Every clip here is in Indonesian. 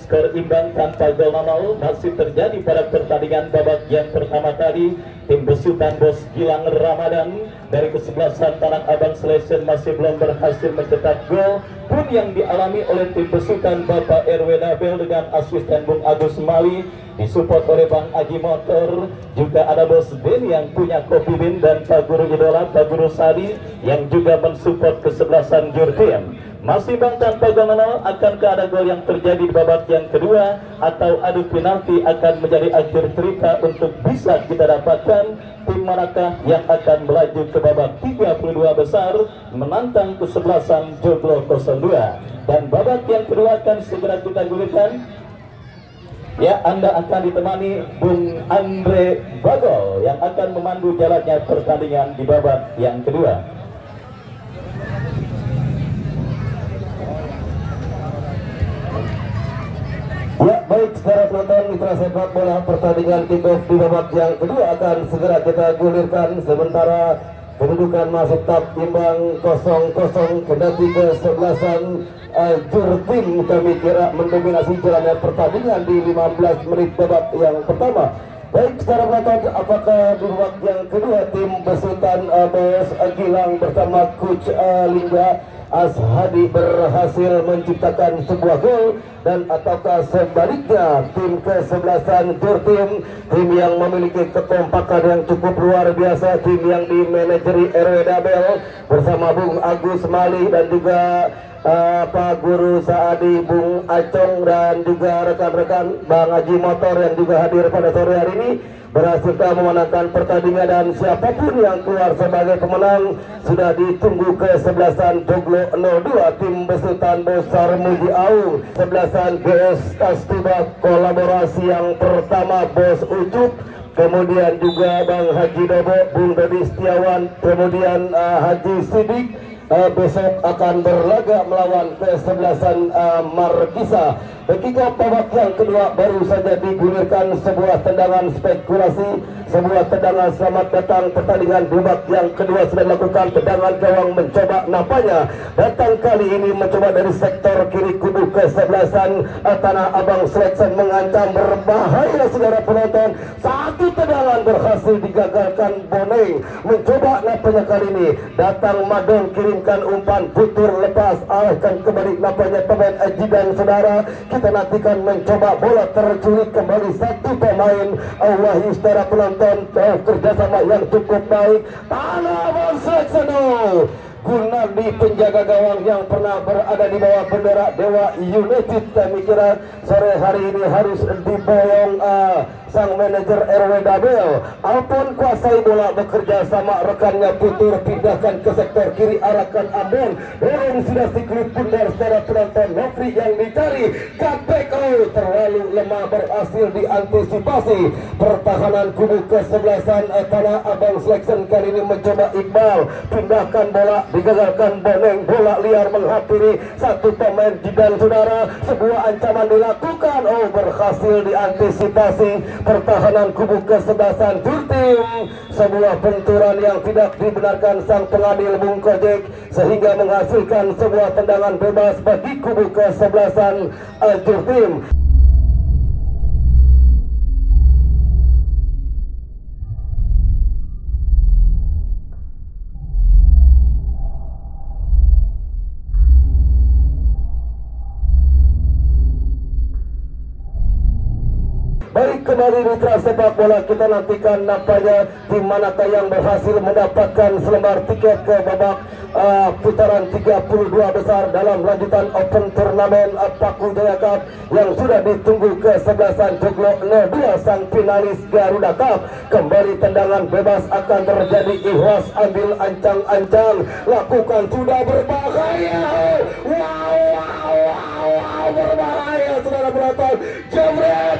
skor imbang tanpa gol 0 masih terjadi pada pertandingan babak yang pertama tadi. Tim besutan Bos Gilang Ramadan dari kesebelasan Tanah Abang Selection masih belum berhasil mencetak gol pun yang dialami oleh tim besutan Bapak RW Nabel dengan asisten Bung Agus Mali, disupport oleh Bang Aji Motor. Juga ada Bos Ben yang punya Kopi Bin dan Pak Guru Idola Pak Guru Sadi yang juga mensupport kesebelasan Jurtim. Masih bang tanpa gol 0, akankah ada gol yang terjadi di babak yang kedua atau adu penalti akan menjadi akhir cerita untuk bisa kita dapatkan tim manakah yang akan melaju ke babak 32 besar menantang kesebelasan Joglo 02. Dan babak yang kedua akan segera kita gulirkan. Ya, Anda akan ditemani Bung Andre Bagol yang akan memandu jalannya pertandingan di babak yang kedua. Ya, baik, secara penonton mitra sepak bola, pertandingan kick-off di babak yang kedua akan segera kita gulirkan. Sementara kedudukan masih tetap imbang 0-0, kendati kesebelasan Jurtim kami kira mendominasi jalannya pertandingan di 15 menit babak yang pertama. Baik, secara penonton, apakah di babak yang kedua tim besutan Bos Gilang bersama Coach Lingga Ashadi berhasil menciptakan sebuah gol, dan ataukah sebaliknya tim kesebelasan Jurtim, tim yang memiliki kekompakan yang cukup luar biasa, tim yang dimanajeri RW Nabel bersama Bung Agus Mali dan juga Pak Guru Saadi, Bung Acong dan juga rekan-rekan Bang Haji Motor yang juga hadir pada sore hari ini, berhasil memenangkan pertandingan. Dan siapapun yang keluar sebagai pemenang sudah ditunggu kesebelasan Joglo 02, tim besutan Bosar Muji Aung, kesebelasan GS Kastuba, kolaborasi yang pertama Bos Ucup, kemudian juga Bang Haji Dobo, Bung Dodi Setiawan, kemudian Haji Sidik. Besok akan berlaga melawan kesebelasan Markisa. Ketika babak yang kedua baru saja digulirkan sebuah tendangan spekulasi, sebuah tendangan selamat datang. Pertandingan babak yang kedua sudah dilakukan, tendangan gawang mencoba nampaknya datang kali ini mencoba dari sektor kiri kubu kesebelasan Tanah Abang Selection, mengancam berbahaya saudara penonton. Satu tendangan berhasil digagalkan Boneng, mencoba nampaknya kali ini datang Madon kirimkan umpan putur lepas, alahkan kembali nampaknya pemain Ajidan saudara. Kita nantikan mencoba bola terculik kembali satu pemain Wahyu, saudara penonton, kerjasama yang cukup baik Tanah Abang Selection. Gunardi penjaga gawang yang pernah berada di bawah bendera Dewa United, kami kira sore hari ini harus diboyong sang manajer RW Dabel. Alpon kuasai bola bekerja sama rekannya putur, pindahkan ke sektor kiri, arahkan Ambon, dorong sudah siklus pundar secara penonton. Nofri yang dicari KPK terlalu lemah, berhasil diantisipasi pertahanan kubu kesebelasan Tanah Abang Selection. Kali ini mencoba Iqbal, pindahkan bola, digagalkan Boneng, bola liar menghampiri satu pemain Jidan saudara. Sebuah ancaman dilakukan, berhasil diantisipasi pertahanan kubu kesebelasan Jurtim. Sebuah benturan yang tidak dibenarkan sang pengadil Bung Kojek sehingga menghasilkan sebuah tendangan bebas bagi kubu kesebelasan Jurtim. Baik, kembali mitra sepak bola, kita nantikan nampaknya di manakah yang berhasil mendapatkan selembar tiket ke babak putaran 32 besar dalam lanjutan Open Turnamen Paku Jaya Cup yang sudah ditunggu kesebelasan Joglo 02, sang finalis Garuda Cup. Kembali tendangan bebas akan terjadi, Ikhlas ambil ancang-ancang, lakukan, sudah berbahaya. Wow, berbahaya saudara penonton. Jebret,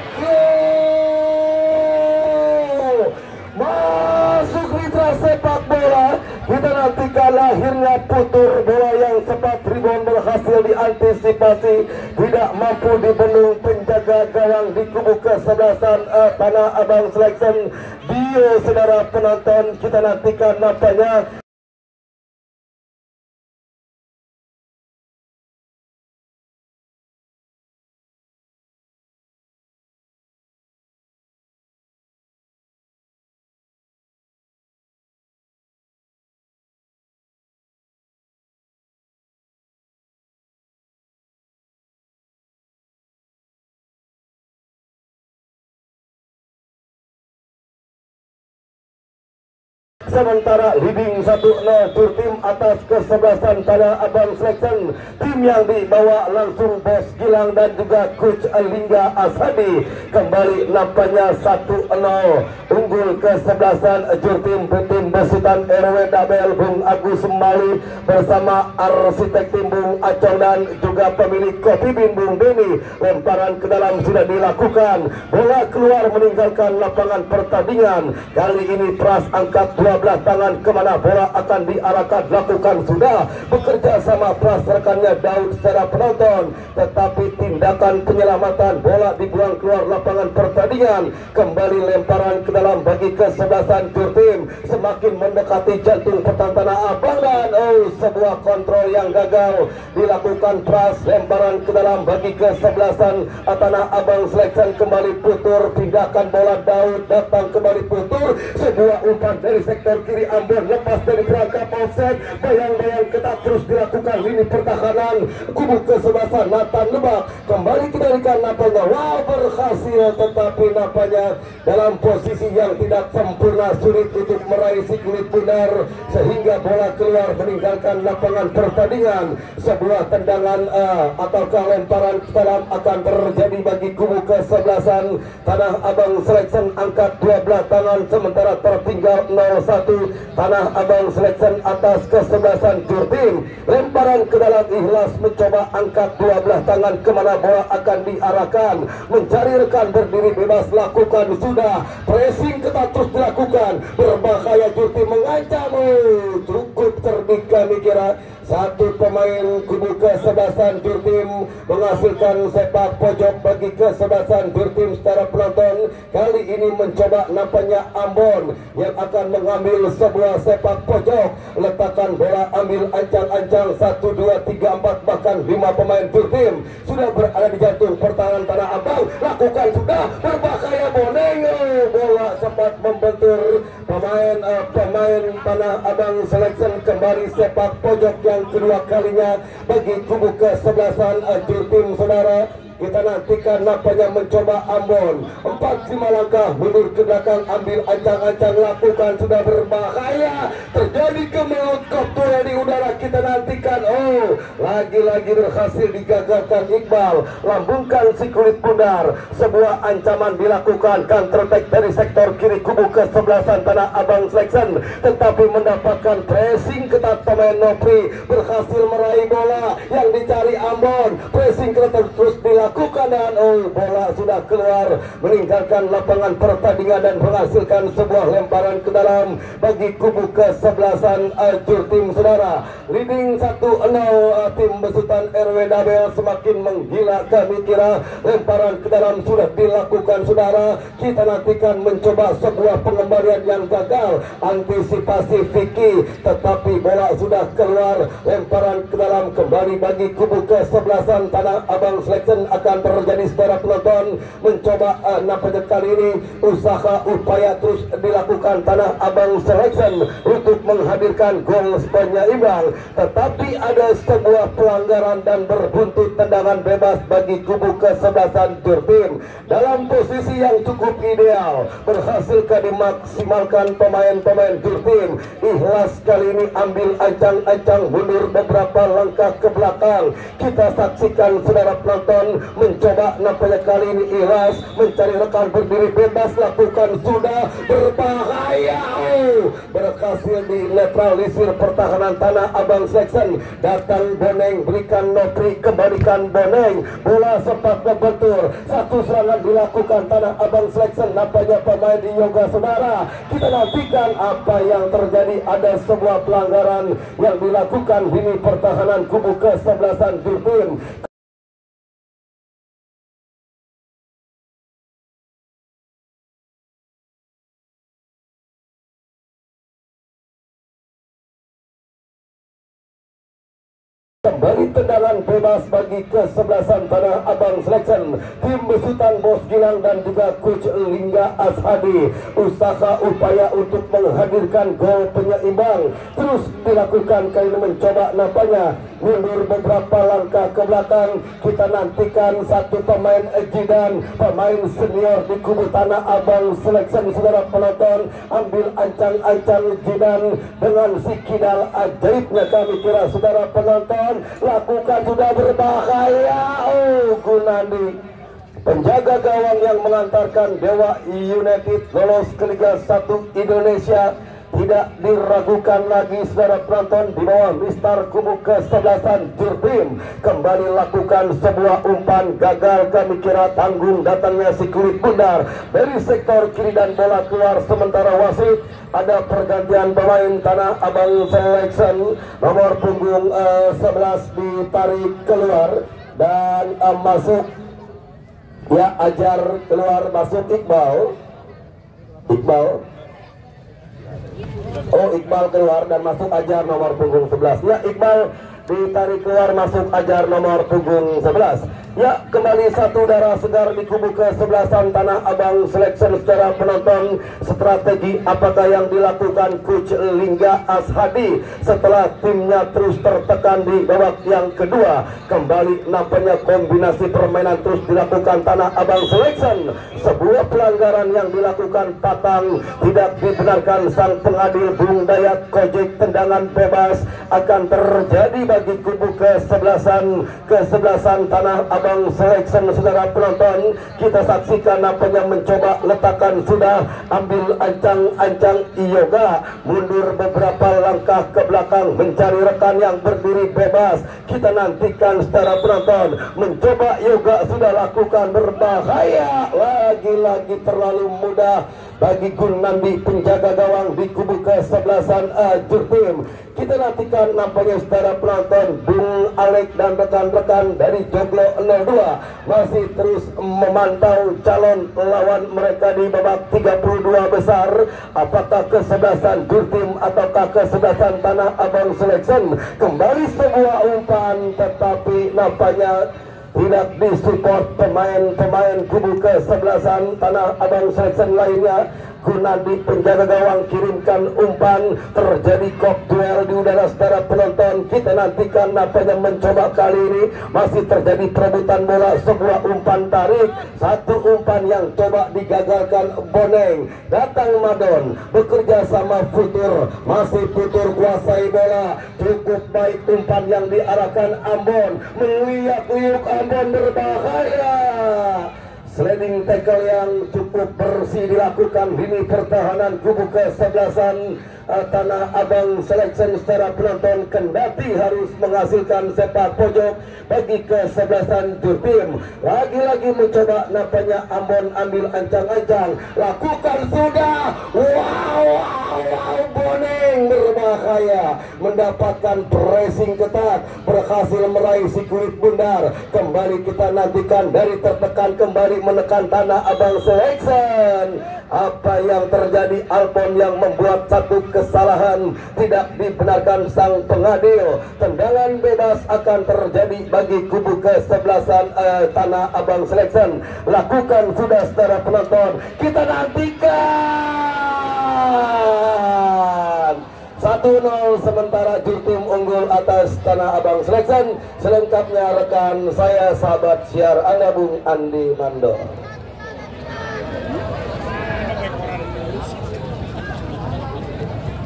masuk mitra sepak bola. Kita nantikan lahirnya putur bola yang sempat rebound berhasil diantisipasi, tidak mampu dibendung penjaga gawang di kubu kesebelasan Tanah Abang Selection. Dio saudara penonton, kita nantikan nampaknya sementara leading 1-0 tur tim atas kesebelasan Tanah Abang Selection. Tim yang dibawa langsung Bos Gilang dan juga Coach Lingga Asadi. Kembali nampaknya 1-0 unggul kesebelasan jur tim besutan RW Dabel Bung Agus Mali bersama arsitek tim Bung Acong dan juga pemilik Kopi Bin Bung Deni. Lemparan ke dalam sudah dilakukan, bola keluar meninggalkan lapangan pertandingan. Kali ini Pras angkat 12 tangan kemana bola akan diarahkan, lakukan sudah bekerja sama Pras rekannya Daud secara penonton, tetapi tindakan penyelamatan bola dibuang keluar lapangan pertandingan. Kembali lemparan ke dalam bagi kesebelasan tur tim, semakin mendekati jantung pertahanan Tanah Abang dan sebuah kontrol yang gagal dilakukan Pras. Lemparan ke dalam bagi kesebelasan Tanah Abang Selection, kembali putur, pindahkan bola Daud, datang kembali putur, sebuah umpan dari sektor kiri Ambon, lepas dari perangkap offset, bayang-bayang ketat terus dilakukan lini pertahanan kubu kesebelasan Nathan Lebak. Kembali dikendalikan nampaknya, wow, berhasil, tetapi nampaknya dalam posisi yang tidak sempurna, sulit untuk meraih siklit benar sehingga bola keluar meninggalkan lapangan pertandingan. Sebuah tendangan ataukah lemparan ke dalam akan terjadi bagi kubu kesebelasan Tanah Abang Selection, angkat 12 tangan sementara tertinggal 0-1 Tanah Abang Selection atas kesebelasan tur tim. Lemparan ke dalam Ikhlas mencoba angkat 12 tangan kemana bola akan diarahkan, mencari rekan berdiri bebas, lakukan sudah, pressing ketat terus dilakukan, berbahaya tur tim, mengancam, cukup cerdik kami kira. Satu pemain kubu kesebelasan tur tim menghasilkan sepak pojok bagi kesebelasan tur tim secara penonton. Kali ini mencoba nampaknya Ambon yang akan mengambil sebuah sepak pojok, letakkan bola, ambil ancang-ancang 1, 2, 3, 4 bahkan 5 pemain tur tim sudah berada di jantung pertahanan Tanah Abang, lakukan sudah, berbahaya Boneng, bola sempat membentur pemain Tanah Abang Selection. Kembali sepak pojok yang kedua kalinya bagi kubu kesebelasan tur tim saudara. Kita nantikan nampaknya mencoba Ambon, 4-5 langkah mundur ke belakang, ambil ancang-ancang, lakukan sudah, berbahaya, terjadi kemelut bola di udara. Kita nantikan, lagi-lagi berhasil digagalkan Iqbal, lambungkan si kulit bundar. Sebuah ancaman dilakukan, counter attack dari sektor kiri kubu kesebelasan Tanah Abang Selection, tetapi mendapatkan pressing ketat pemain Nopri, berhasil meraih bola yang dicari Ambon, pressing ketat terus dilakukan dan bola sudah keluar meninggalkan lapangan pertandingan dan menghasilkan sebuah lemparan ke dalam bagi kubu kesebelasan tur tim saudara. Leading 1-0 tim besutan RW Dabel, semakin menggila kami kira. Lemparan ke dalam sudah dilakukan saudara. Kita nantikan mencoba sebuah pengembalian yang gagal, antisipasi Vicky, tetapi bola sudah keluar. Lemparan ke dalam kembali bagi kubu kesebelasan Tanah Abang Selection akan terjadi secara penonton. Mencoba nampaknya kali ini usaha upaya terus dilakukan Tanah Abang Selection untuk menghadirkan gol penyeimbang, tetapi ada sebuah pelanggaran dan berbuntut tendangan bebas bagi kubu kesebelasan tur tim. Dalam posisi yang cukup ideal, berhasil dimaksimalkan pemain-pemain tur tim. Ikhlas kali ini ambil ancang-ancang mundur beberapa langkah ke belakang. Kita saksikan saudara penonton, mencoba nampaknya kali ini Ikhlas mencari rekan berdiri bebas, lakukan sudah, berbahaya, berhasil dinetralisir pertahanan Tanah Abang Selection. Datang Boneng, berikan Nopri, kembalikan Boneng, bola sempat membentur, satu serangan dilakukan Tanah Abang Selection, nampaknya pemain di yoga saudara. Kita nantikan apa yang terjadi, ada sebuah pelanggaran yang dilakukan ini pertahanan kubu kesebelasan tur tim. Kembali tendangan bebas bagi kesebelasan Tanah Abang Selection, tim besutan Bos Gilang dan juga Coach Lingga Ashadi. Usaha upaya untuk menghadirkan gol penyeimbang terus dilakukan, kali ini mencoba nampaknya mundur beberapa langkah ke belakang. Kita nantikan satu pemain ejidan, pemain senior di kubu Tanah Abang Selection. Saudara penonton, ambil ancang-ancang jidan dengan si kidal ajaibnya kami kira. Saudara penonton, lakukan sudah berbahaya. Oh, Gunandi, penjaga gawang yang mengantarkan Dewa United lolos ke Liga 1 Indonesia, tidak diragukan lagi. Saudara penonton, di bawah Mister kubu ke-11 Jurtim kembali lakukan sebuah umpan gagal. Kami kira tanggung datangnya si kulit bundar dari sektor kiri dan bola keluar. Sementara wasit ada pergantian pemain Tanah Abang Selection, nomor punggung 11 ditarik keluar dan masuk ya Ajar keluar, masuk Iqbal keluar dan masuk Ajar nomor punggung 11. Ya, Iqbal ditarik keluar, masuk Ajar nomor punggung 11. Ya, kembali satu darah segar di kubu ke-11 Tanah Abang Selection. Secara penonton, strategi apakah yang dilakukan Coach Lingga Ashadi setelah timnya terus tertekan di babak yang kedua? Kembali nampaknya kombinasi permainan terus dilakukan Tanah Abang Selection. Sebuah pelanggaran yang dilakukan Patang tidak dibenarkan sang pengadil Bung Dayat Kojek. Tendangan bebas akan terjadi bagi kubu ke-11 Tanah Abang Selection. Saudara penonton, kita saksikan nampaknya mencoba letakkan, sudah ambil ancang-ancang yoga, mundur beberapa langkah ke belakang mencari rekan yang berdiri bebas. Kita nantikan secara penonton, mencoba yoga sudah lakukan, berbahaya lagi-lagi, terlalu mudah bagi Gunandi penjaga gawang di kubu ke-11 Jurtim. Kita nantikan nampaknya secara penonton, Bung Alek dan rekan-rekan dari Joglo 02 masih terus memantau calon lawan mereka di babak 32 besar. Apakah ke-11 Jurtim ataukah ke-11 Tanah Abang Selection? Kembali sebuah umpan tetapi nampaknya tidak disupport pemain-pemain kubu ke-11 Tanah Abang Selection lainnya. Gunadi penjaga gawang kirimkan umpan, terjadi kok duel di udara. Saudara penonton, kita nantikan nampaknya mencoba kali ini masih terjadi perebutan bola. Sebuah umpan tarik, satu umpan yang coba digagalkan Boneng. Datang Madon bekerja sama Futur, masih Futur kuasai bola, cukup baik umpan yang diarahkan Ambon, meliuk-liuk Ambon, berbahaya. Sliding tackle yang cukup bersih dilakukan lini pertahanan kubu ke-11 Tanah Abang Selection. Secara penonton, kendati harus menghasilkan sepak pojok bagi ke-11 Jurtim. Lagi-lagi mencoba nampaknya Ambon ambil ancang-ancang, lakukan sudah. Wow, Boneng berbahaya, mendapatkan pressing ketat, berhasil meraih si kulit bundar. Kembali kita nantikan dari tertekan kembali menekan Tanah Abang Selection. Apa yang terjadi? Albon yang membuat satu kesalahan, tidak dibenarkan sang pengadil. Tendangan bebas akan terjadi bagi kubu ke-11 Tanah Abang Selection. Lakukan sudah secara penonton, kita nantikan 1-0 sementara Jurtim unggul atas Tanah Abang Selection. Selengkapnya rekan saya, sahabat siar Anda, Bung Andi Mando.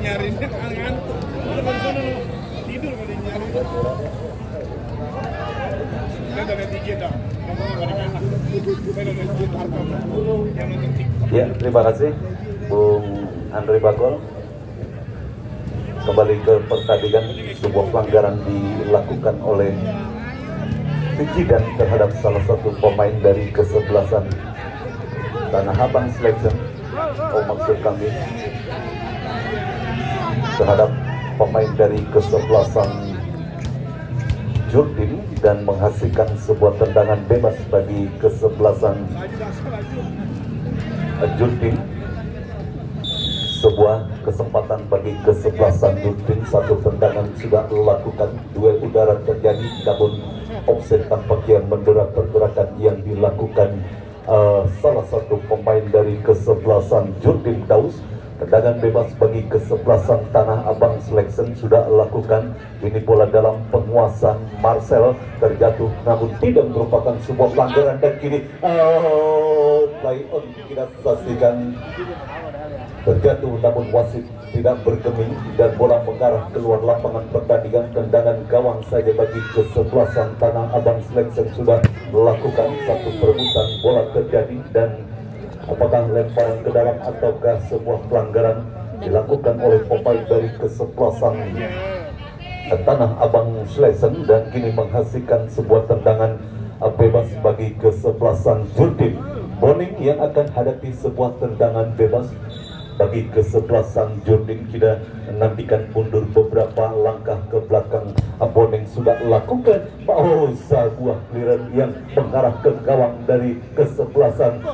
Nyariin ngantuk, tidur kalau nyari. Kita ada tiga dah. Ya, terima kasih Bung Andri Bagol. Kembali ke pertandingan, sebuah pelanggaran dilakukan oleh Fijidan terhadap salah satu pemain dari ke-11 Tanah Abang Selection. Maksud kami terhadap pemain dari ke-11 Jurtim dan menghasilkan sebuah tendangan bebas bagi ke-11 Jurtim. Sebuah kesempatan bagi ke-11 Jurtim, satu tendangan sudah dilakukan, duel udara terjadi, namun offset tanpa kian mendera pergerakan yang dilakukan salah satu pemain dari ke-11 Jurtim Daus. Tendangan bebas bagi ke-11 Tanah Abang Selection sudah lakukan. Ini bola dalam penguasaan Marcel, terjatuh namun tidak merupakan sebuah pelanggaran, dan kini play on kita saksikan terjatuh namun wasit tidak bergeming dan bola mengarah keluar lapangan pertandingan. Tendangan gawang saja bagi kesebelasan Tanah Abang Selection sudah melakukan. Satu perebutan bola terjadi, dan apakah lemparan ke dalam ataukah sebuah pelanggaran dilakukan oleh pemain dari kesebelasan Tanah Abang Selection, dan kini menghasilkan sebuah tendangan bebas bagi kesebelasan Jultim Boning yang akan hadapi sebuah tendangan bebas bagi kesebelasan Jultim. Kita nantikan mundur beberapa langkah ke belakang. Boning sudah lakukan sebuah clearance yang mengarah ke gawang dari kesebelasan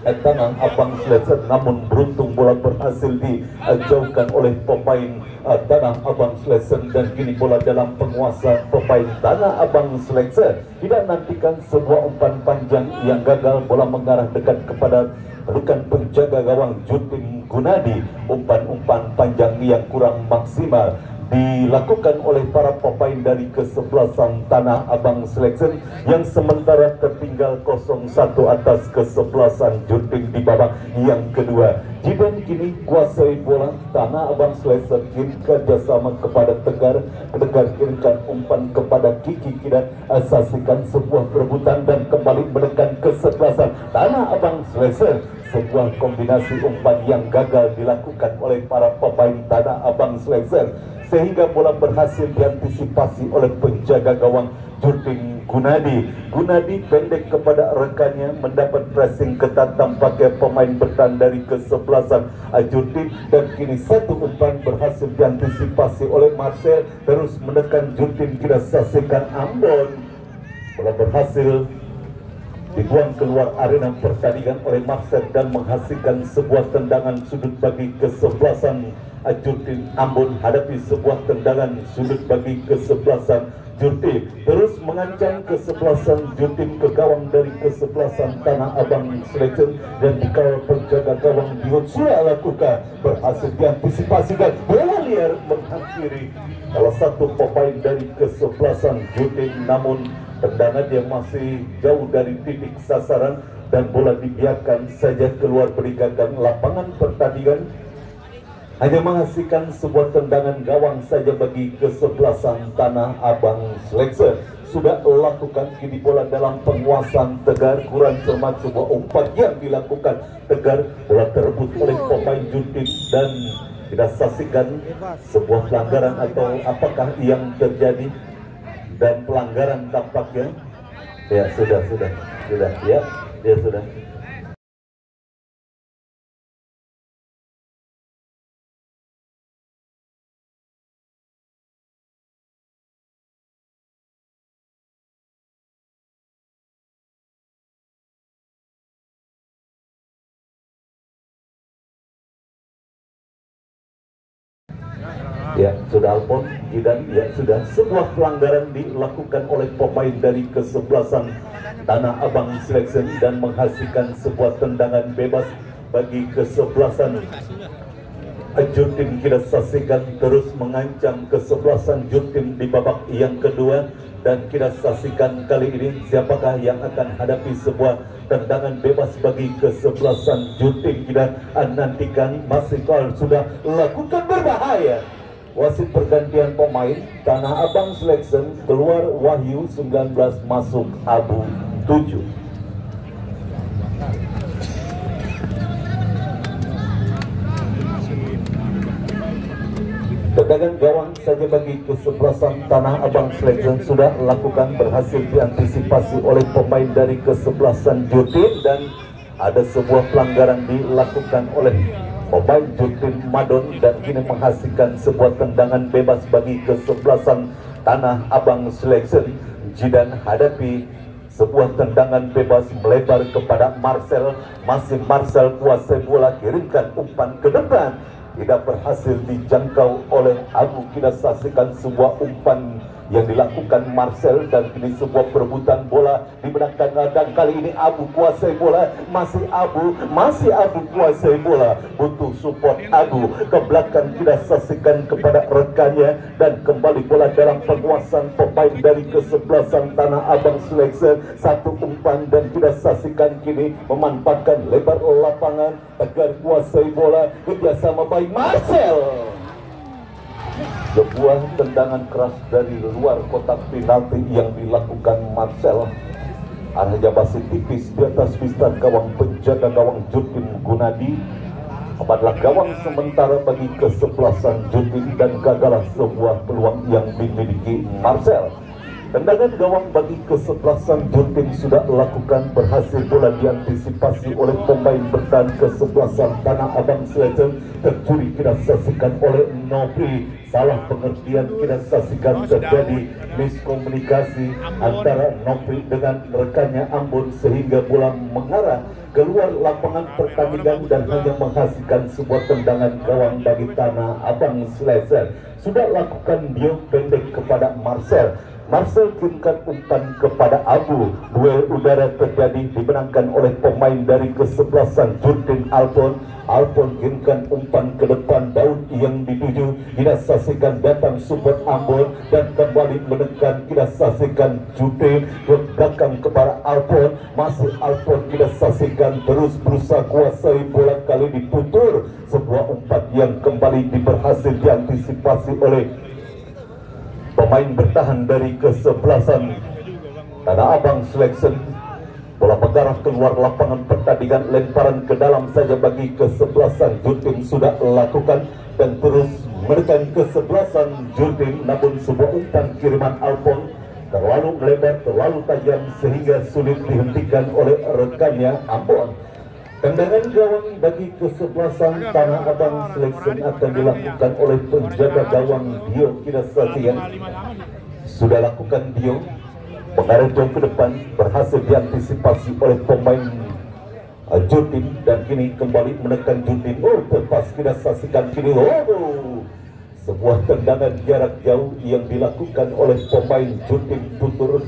Tanah Abang Selection, namun beruntung bola berhasil dijauhkan oleh pemain Tanah Abang Selection, dan kini bola dalam penguasaan pemain Tanah Abang Selection. Tidak nantikan sebuah umpan panjang yang gagal, bola mengarah dekat kepada rekan penjaga gawang Jultim Gunadi. Umpan-umpan panjang yang kurang maksimal dilakukan oleh para pemain dari kesebelasan Tanah Abang Selection, yang sementara tertinggal 0-1 atas kesebelasan Jultim di babak yang kedua. Jidan kini kuasai bola. Tanah Abang Selection kini kerjasama kepada Tegar kirimkan umpan kepada Kiki, kita saksikan sebuah perebutan dan kembali menekan kesebelasan Tanah Abang Selection. Sebuah kombinasi umpan yang gagal dilakukan oleh para pemain Tanah Abang Selection, sehingga bola berhasil diantisipasi oleh penjaga gawang Jultim Gunadi. Gunadi pendek kepada rekannya, mendapat pressing ketat tampaknya pemain bertahan dari kesebelasan Jultim, dan kini satu umpan berhasil diantisipasi oleh Marcel, terus menekan Jultim. Kita saksikan Ambon, bola berhasil dibuang keluar arena pertandingan oleh Marcel dan menghasilkan sebuah tendangan sudut bagi kesebelasan Jultim. Ambon hadapi sebuah tendangan sudut bagi kesebelasan Jultim, terus mengancam kesebelasan Jultim ke gawang dari kesebelasan Tanah Abang Selection, dan dikawal penjaga gawang Dionsura lakukan berhasil diantisipasi dan bola liar menghampiri salah satu pemain dari kesebelasan Jultim, namun tendangan yang masih jauh dari titik sasaran dan bola dibiarkan saja keluar meninggalkan lapangan pertandingan. Hanya menghasilkan sebuah tendangan gawang saja bagi kesebelasan Tanah Abang Selection. Sudah lakukan kini bola dalam penguasaan Tegar, kurang cermat sebuah umpan yang dilakukan Tegar, bola terebut oleh pemain Jultim, dan kita saksikan sebuah pelanggaran atau apakah yang terjadi, dan pelanggaran tampaknya ya sudah ya sudah. Ya sudah Alpon Jidan, ya sudah. Sebuah pelanggaran dilakukan oleh pemain dari kesebelasan Tanah Abang Selection dan menghasilkan sebuah tendangan bebas bagi kesebelasan Jultim. Kita saksikan terus mengancam kesebelasan Jultim di babak yang kedua, dan kita saksikan kali ini siapakah yang akan hadapi sebuah tendangan bebas bagi kesebelasan Jultim. Kita nantikan. Masih kalau sudah lakukan berbahaya. Wasit pergantian pemain Tanah Abang Selection, keluar Wahyu 19, masuk Abu 7. Tendangan gawang saja bagi kesebelasan Tanah Abang Selection sudah lakukan, berhasil diantisipasi oleh pemain dari kesebelasan Jultim, dan ada sebuah pelanggaran dilakukan oleh pemain Jultim Madon, dan kini menghasilkan sebuah tendangan bebas bagi kesebelasan Tanah Abang Selection. Jidan hadapi sebuah tendangan bebas melebar kepada Marcel. Masih Marcel kuasai bola, kirimkan umpan ke depan, tidak berhasil dijangkau oleh Abu. Kita saksikan sebuah umpan yang dilakukan Marcel, dan kini sebuah perebutan bola dimenangkan, dan kali ini Abu kuasai bola, masih Abu kuasai bola, butuh support Abu ke belakang, tidak saksikan kepada rekannya, dan kembali bola dalam penguasaan pemain dari kesebelasan Tanah Abang Selection. Satu umpan dan tidak saksikan, kini memanfaatkan lebar lapangan, Tegar kuasai bola, kerjasama baik Marcel. Sebuah tendangan keras dari luar kotak penalti yang dilakukan Marcel. Arahnya masih tipis di atas pistan gawang penjaga gawang Judin Gunadi. Adalah gawang sementara bagi kesebelasan Judin, dan gagalah sebuah peluang yang dimiliki Marcel. Tendangan gawang bagi kesebelasan Judin sudah lakukan, berhasil bola diantisipasi oleh pemain bertahan kesebelasan Tanah Abang Selatan. Tercuri kita saksikan oleh Nopri. Salah pengertian kita saksikan, terjadi miskomunikasi antara Nopri dengan rekannya Ambon, sehingga bola mengarah keluar lapangan pertandingan dan hanya menghasilkan sebuah tendangan gawang bagi Tanah Abang Selatan. Sudah lakukan dia pendek kepada Marcel. Marcel kirimkan umpan kepada Abu. Duel udara terjadi, dimenangkan oleh pemain dari kesebelasan Jurdin Alpon. Alpon kirimkan umpan ke depan, Daud yang dituju, tidak saksikan datang support Ambon, dan kembali menekan, tidak saksikan Jurdin ke belakang kepada Alpon. Masih Alpon tidak saksikan, terus berusaha kuasai bola, kali diputur. Sebuah umpan yang kembali berhasil diantisipasi oleh pemain bertahan dari kesebelasan Tanah Abang Selection. Bola mengarah keluar lapangan pertandingan, lemparan ke dalam saja bagi kesebelasan Jurdin sudah lakukan, dan terus menekan kesebelasan Jurdin. Namun sebuah umpan kiriman Alpon terlalu melebar, terlalu tajam, sehingga sulit dihentikan oleh rekannya Ambon. Tendangan gawang bagi kesebelasan Tanah Abang Selection akan dilakukan oleh penjaga gawang Dio Kidasatian. Sudah lakukan Dio, mengarah jauh ke depan, berhasil diantisipasi oleh pemain Jurdin, dan kini kembali menekan Jurdin. Terpas Kidasatian kini. Sebuah tendangan jarak jauh yang dilakukan oleh pemain Jurdin tutur.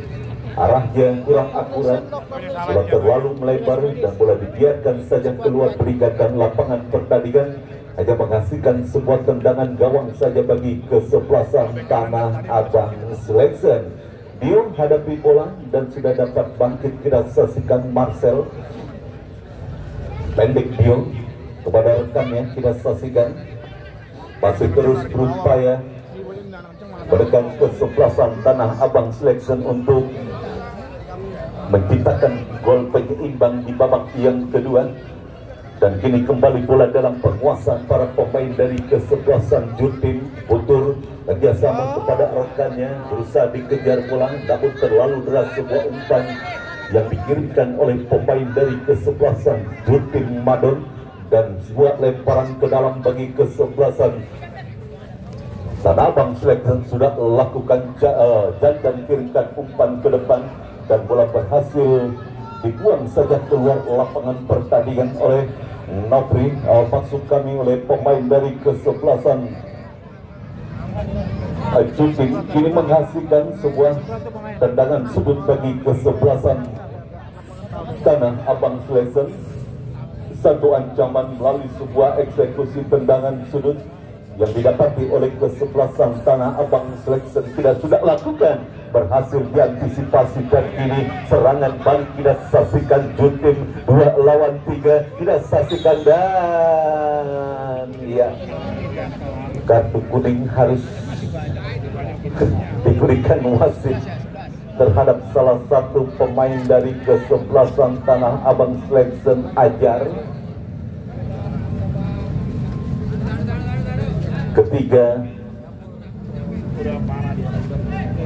Arahnya kurang akurat, bola terlalu melebar, dan bola dibiarkan saja keluar meninggalkan lapangan pertandingan, hanya menghasilkan sebuah tendangan gawang saja bagi kesebelasan Tanah Abang Selection. Dio hadapi bola dan sudah dapat bangkit, kita saksikan Marcel. Pendek Dio kepada rekannya, kita saksikan masih terus berupaya menekan kesebelasan Tanah Abang Selection untuk menciptakan gol penyeimbang di babak yang kedua. Dan kini kembali bola dalam penguasaan para pemain dari kesebelasan Jurdin. Putur kerjasama kepada rekannya, berusaha dikejar bola, namun terlalu deras. Sebuah umpan yang dikirimkan oleh pemain dari kesebelasan Jurdin Madon, dan sebuah lemparan ke dalam bagi kesebelasan Tanah Abang Selection. Sudah lakukan jantan kirimkan umpan ke depan, dan bola berhasil dibuang saja keluar lapangan pertandingan oleh Nopri. Maksud kami oleh pemain dari kesebelasan Jurdin. Kini menghasilkan sebuah tendangan sudut bagi kesebelasan Tanah Abang Selection. Satu ancaman melalui sebuah eksekusi tendangan sudut yang didapati oleh kesebelasan Tanah Abang Selection. Tidak sudah lakukan, berhasil diantisipasi, dan kini serangan balik tidak saksikan Jurdin. 2 lawan 3 tidak saksikan, dan ya, kartu kuning harus diberikan wasit terhadap salah satu pemain dari kesebelasan Tanah Abang Selection, Ajar. Ketiga,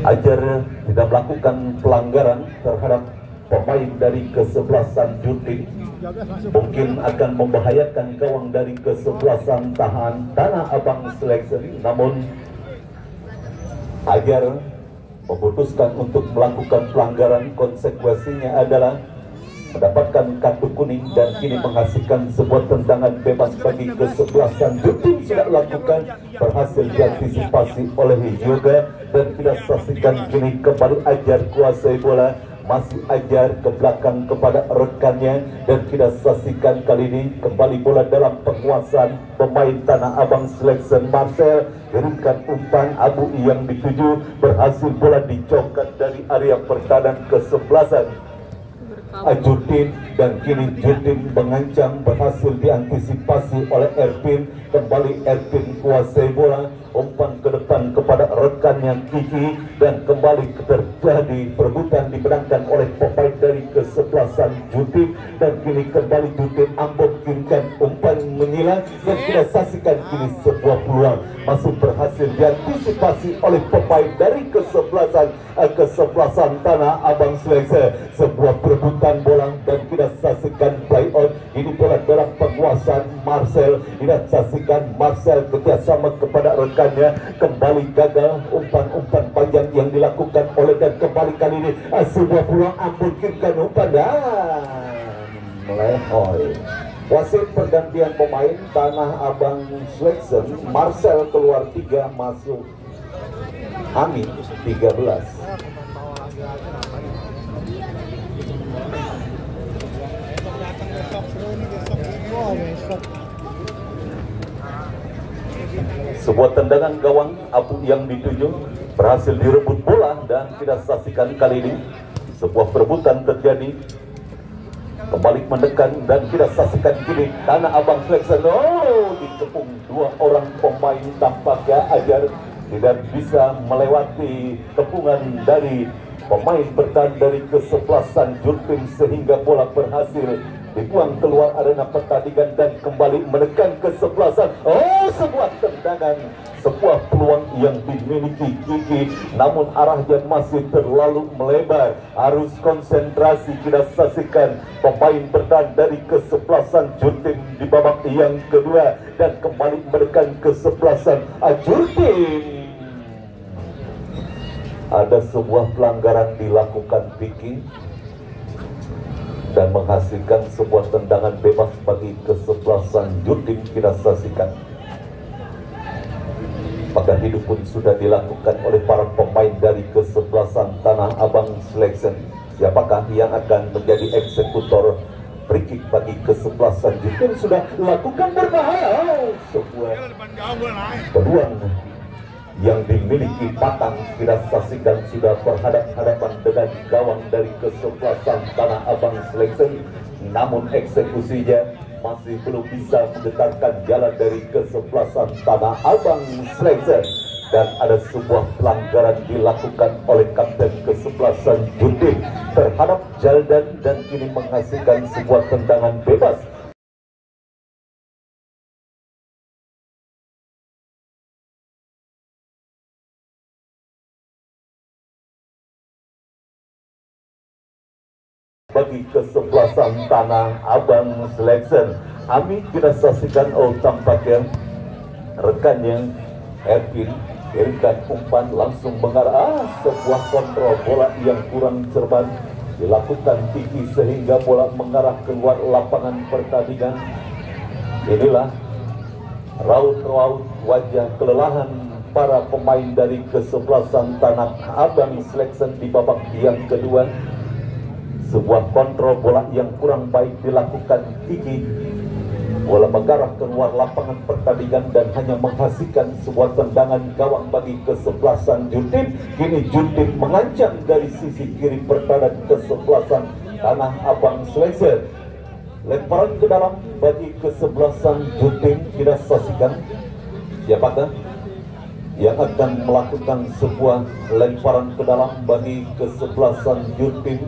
Ajar tidak melakukan pelanggaran terhadap pemain dari kesebelasan Jurdin. Mungkin akan membahayakan gawang dari kesebelasan Tanah Abang Selection, namun Ajar memutuskan untuk melakukan pelanggaran. Konsekuensinya adalah mendapatkan kartu kuning, dan kini menghasilkan sebuah tendangan bebas bagi kesebelasan Jurdin. Sudah lakukan, berhasil diantisipasi oleh Yoga, dan kita saksikan kini kembali Ajar kuasai bola, masih Ajar ke belakang kepada rekannya, dan kita saksikan kali ini kembali bola dalam penguasaan pemain Tanah Abang Selection Marcel. Kirimkan umpan Abu yang dituju, berhasil bola dicongkat dari area pertahanan kesebelasan Jurdin, dan kini Jurdin mengancam, berhasil diantisipasi oleh Erpin. Kembali Erpin kuasai bola, umpan ke depan kepada rekannya Kiki, dan kembali terjadi perebutan dimenangkan oleh pemain dari kesebelasan Jurdin, dan kini kembali Jurdin Ambon kirimkan umpan menyilang, dan kita saksikan kini sebuah peluang masih berhasil diantisipasi oleh pemain dari kesebelasan Tanah Abang Selection. Sebuah perebutan bola dan kita saksikan play out. Ini bola dalam penguasaan Marcel, kita saksikan Marcel kerjasama kepada rekannya, kembali gagal umpan-umpan panjang yang dilakukan oleh, dan kembali kali ini sebuah peluang Ambon kirimkan umpan dan melehoy. Wasit pergantian pemain Tanah Abang Selection, Marcel keluar 3, masuk Amin 13. Sebuah tendangan gawang Abu yang dituju, berhasil direbut bola, dan kita saksikan kali ini sebuah perebutan terjadi, kembali mendekan, dan kita saksikan kini Tanah Abang Selection dikepung dua orang pemain. Tampaknya Ajar tidak bisa melewati kepungan dari pemain bertahan dari kesebelasan Jurdin, sehingga bola berhasil dibuang keluar arena pertandingan dan kembali menekan kesebelasan. Sebuah tendangan, sebuah peluang yang dimiliki Kiki, namun arahnya masih terlalu melebar. Harus konsentrasi. Kita saksikan pemain bertahan dari kesebelasan Jurdin di babak yang kedua, dan kembali menekan kesebelasan Jurdin. Ada sebuah pelanggaran dilakukan Vicky dan menghasilkan sebuah tendangan bebas bagi kesebelasan Jurdin. Kita saksikan maka hidup pun sudah dilakukan oleh para pemain dari kesebelasan Tanah Abang Selection. Siapakah yang akan menjadi eksekutor free kick bagi kesebelasan Jurdin? Sudah lakukan berbahaya, sebuah peluang yang dimiliki Patang. Kita saksikan sudah berhadapan-hadapan dengan gawang dari kesebelasan Tanah Abang Selection, namun eksekusinya masih belum bisa menggetarkan jalan dari kesebelasan Tanah Abang Selection, dan ada sebuah pelanggaran dilakukan oleh kapten kesebelasan Jurdin terhadap Jaldan, dan kini menghasilkan sebuah tendangan bebas. Bagi kesebelasan Tanah Abang Selection, Ami kita saksikan tampaknya rekannya Ervin kirimkan umpan langsung mengarah sebuah kontrol bola yang kurang cermat dilakukan Kiki, sehingga bola mengarah keluar lapangan pertandingan. Inilah raut-raut wajah kelelahan para pemain dari kesebelasan Tanah Abang Selection di babak yang kedua. Sebuah kontrol bola yang kurang baik dilakukan Kiki, bola mengarah keluar lapangan pertandingan dan hanya menghasilkan sebuah tendangan gawang bagi kesebelasan Jurdin. Kini Jurdin mengancam dari sisi kiri pertahanan kesebelasan Tanah Abang Selection. Lemparan ke dalam bagi kesebelasan Jurdin. Kita saksikan siapakah yang akan melakukan sebuah lemparan ke dalam bagi kesebelasan Jurdin.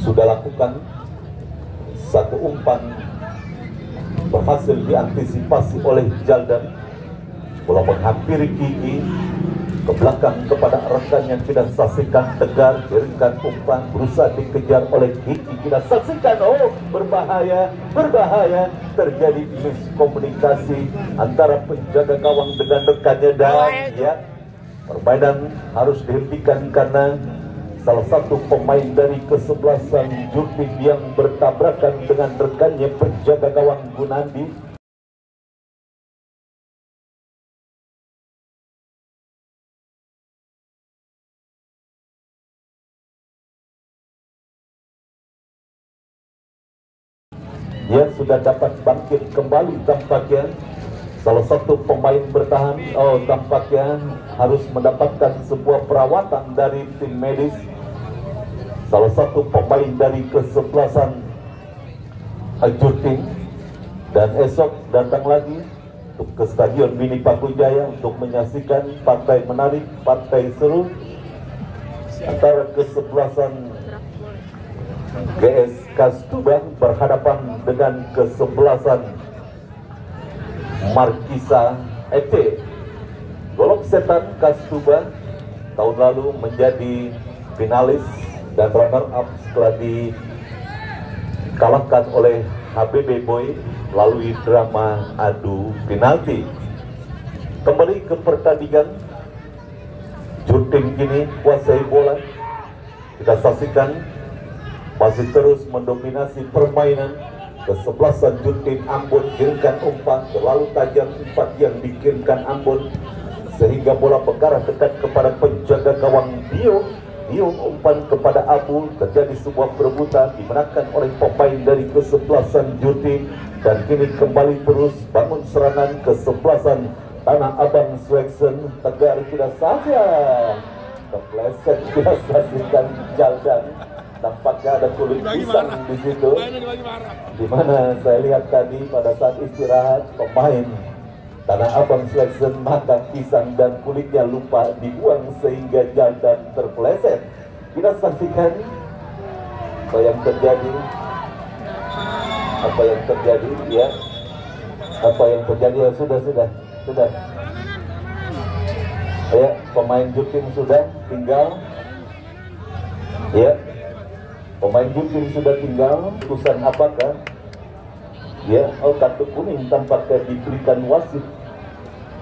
Sudah lakukan satu umpan, berhasil diantisipasi oleh Jaldan. Bola menghampiri Kiki ke belakang kepada rekan yang kita saksikan Tegar, kirimkan umpan, berusaha dikejar oleh Kiki. Kita saksikan berbahaya, terjadi miskomunikasi antara penjaga gawang dengan rekannya, dan ya, permainan harus dihentikan karena salah satu pemain dari kesebelasan Jurdin yang bertabrakan dengan rekannya penjaga gawang Gunandi Ya, sudah dapat bangkit kembali tampaknya. Salah satu pemain bertahan, tampaknya harus mendapatkan sebuah perawatan dari tim medis. Salah satu pemain dari kesebelasan Juting, dan esok datang lagi untuk ke Stadion Mini Pakujaya untuk menyaksikan partai menarik, partai seru antara kesebelasan GS Kasubang berhadapan dengan kesebelasan Markisa FC. Golok Setan Kasubang tahun lalu menjadi finalis dan runner up setelah dikalahkan oleh HBB Boy melalui drama adu penalti. Kembali ke pertandingan, Juting kini kuasai bola. Kita saksikan masih terus mendominasi permainan. Kesebelasan Juting Ambon kirimkan umpan terlalu tajam, umpan yang dikirimkan Ambon sehingga bola mengarah dekat kepada penjaga gawang Diung umpan kepada Abu, terjadi sebuah perebutan dimenangkan oleh pemain dari kesebelasan Juting, dan kini kembali terus bangun serangan kesebelasan Tanah Abang Selection Tegar. Tidak saja kepleset, kita saksikan Jaldan. Tampaknya ada kulit pisang di situ, di mana saya lihat tadi pada saat istirahat pemain Tanah Abang Selection makan pisang dan kulitnya lupa dibuang sehingga Jaldan terpeleset. Kita saksikan apa yang terjadi, ya, apa yang terjadi. Ya, sudah. Ya, pemain Juting sudah tinggal. Ya, pemain Juting sudah tinggal. Keputusan apakah? Ya, kartu kuning tampaknya diberikan wasit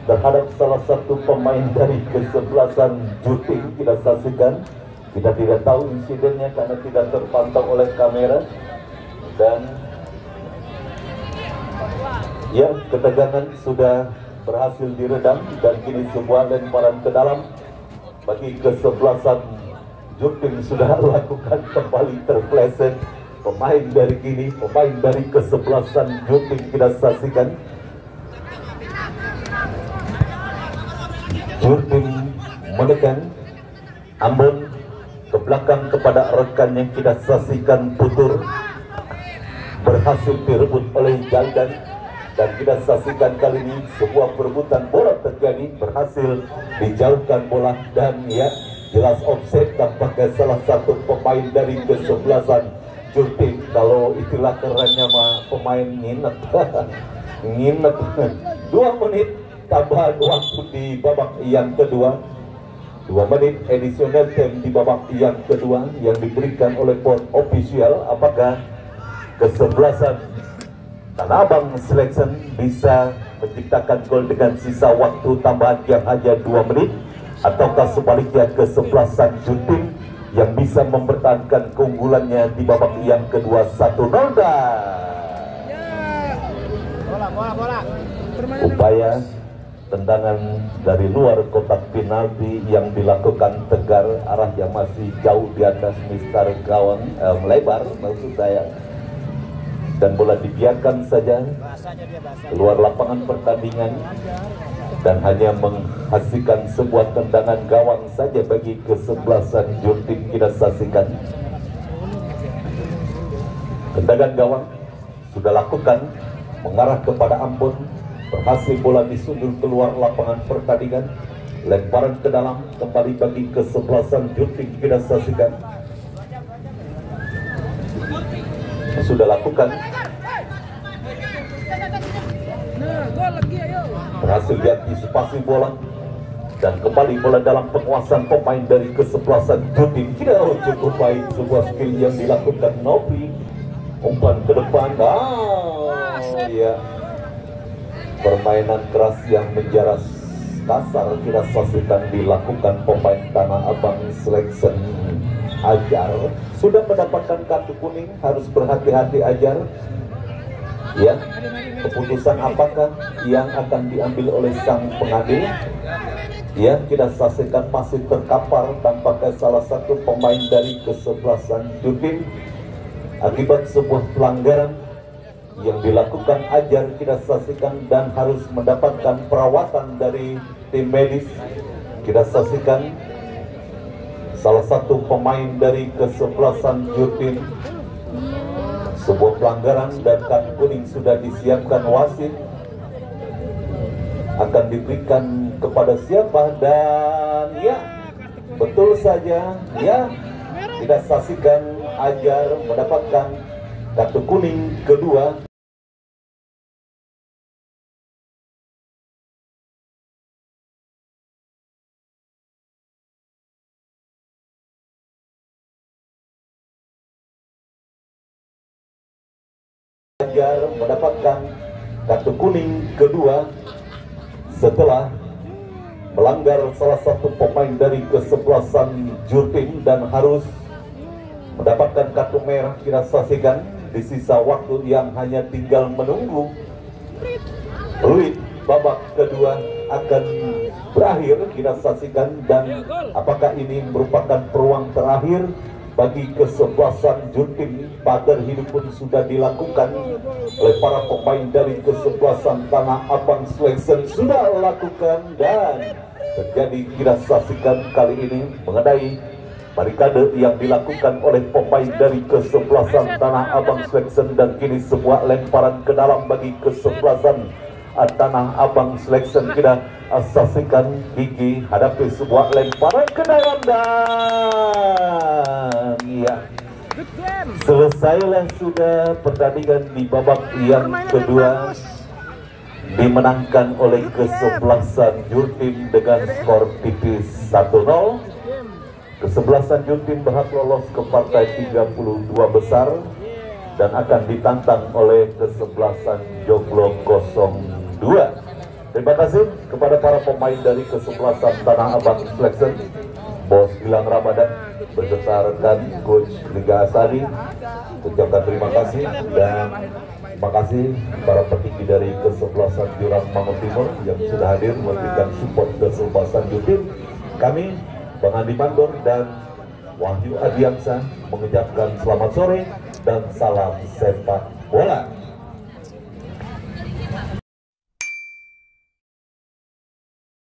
terhadap salah satu pemain dari kesebelasan Juting. Kita saksikan, kita tidak tahu insidennya karena tidak terpantau oleh kamera, dan ya, ketegangan sudah berhasil diredam dan kini sebuah lemparan ke dalam bagi kesebelasan Juting sudah lakukan kembali terpleset. Pemain dari kesebelasan Juting kita saksikan. Juting menekan Ambon ke belakang kepada rekan yang kita saksikan Putur, berhasil direbut oleh Jaldan, dan kita saksikan kali ini sebuah perebutan bola terjadi, berhasil dijauhkan bola, dan ya, jelas offset. Tampaknya salah satu pemain dari kesebelasan Juting, kalau istilah kerennya mah pemain nginep. 2 menit tambahan waktu di babak yang kedua, 2 menit additional time di babak yang kedua yang diberikan oleh board official. Apakah kesebelasan Tanah Abang Selection bisa menciptakan gol dengan sisa waktu tambahan yang hanya 2 menit, ataukah sebaliknya kesebelasan Juting yang bisa mempertahankan keunggulannya di babak yang kedua? 1-0. Bola. Upaya tendangan dari luar kotak penalti yang dilakukan Tegar, arahnya masih jauh di atas mistar gawang, melebar maksud saya, dan bola dibiarkan saja keluar lapangan pertandingan dan hanya menghasilkan sebuah tendangan gawang saja bagi kesebelasan Juting. Kita saksikan tendangan gawang sudah lakukan mengarah kepada Ambon, berhasil bola disundul keluar lapangan pertandingan, lemparan ke dalam kembali bagi kesebelasan Juting. Kita saksikan sudah lakukan, berhasil diantisipasi bola, dan kembali bola dalam penguasaan pemain dari kesebelasan Juting. Tidak cukup baik sebuah skill yang dilakukan Novi, umpan ke depan. Ya, permainan keras yang menjaras kasar kita saksikan dilakukan pemain Tanah Abang Selection. Ajar sudah mendapatkan kartu kuning, harus berhati-hati Ajar. Ya, keputusan apakah yang akan diambil oleh sang pengadil? Ya, kita saksikan masih terkapar tampaknya salah satu pemain dari kesebelasan Juting akibat sebuah pelanggaran yang dilakukan ajar kita saksikan dan harus mendapatkan perawatan dari tim medis. Kita saksikan salah satu pemain dari kesebelasan Jutim, sebuah pelanggaran dan kartu kuning sudah disiapkan wasit, akan diberikan kepada siapa, dan ya betul saja, ya kita saksikan ajar mendapatkan kartu kuning kedua. Ajar mendapatkan kartu kuning kedua setelah melanggar salah satu pemain dari kesebelasan Jutim dan harus mendapatkan kartu merah. Kita saksikan di sisa waktu yang hanya tinggal menunggu peluit babak kedua akan berakhir. Kita saksikan, dan apakah ini merupakan peluang terakhir bagi kesebelasan Jutim. Pagar hidup pun sudah dilakukan oleh para pemain dari kesebelasan Tanah Abang Selection, sudah lakukan, dan terjadi kita saksikan kali ini mengenai barikade yang dilakukan oleh pemain dari kesebelasan Tanah Abang Selection, dan kini sebuah lemparan ke dalam bagi kesebelasan Tanah Abang Selection. Kita saksikan Gigi hadapi sebuah lemparan ke dalam, dan ya selesailah sudah pertandingan di babak yang kedua, dimenangkan oleh kesebelasan Jutim dengan skor tipis 1-0. Kesebelasan Jutim berhak lolos ke partai 32 besar dan akan ditantang oleh kesebelasan Joglo 02. Terima kasih kepada para pemain dari kesebelasan Tanah Abang Selection, Bos Gilang Ramadan beserta rekan Coach Liga Asari. Ucapkan terima kasih, dan terima kasih para petinggi dari kesebelasan Jurang Mangun Timur yang sudah hadir memberikan support kesebelasan Jutim. Kami Bang Andi Mandor dan Wahyu Adiansa mengucapkan selamat sore dan salam sepak bola.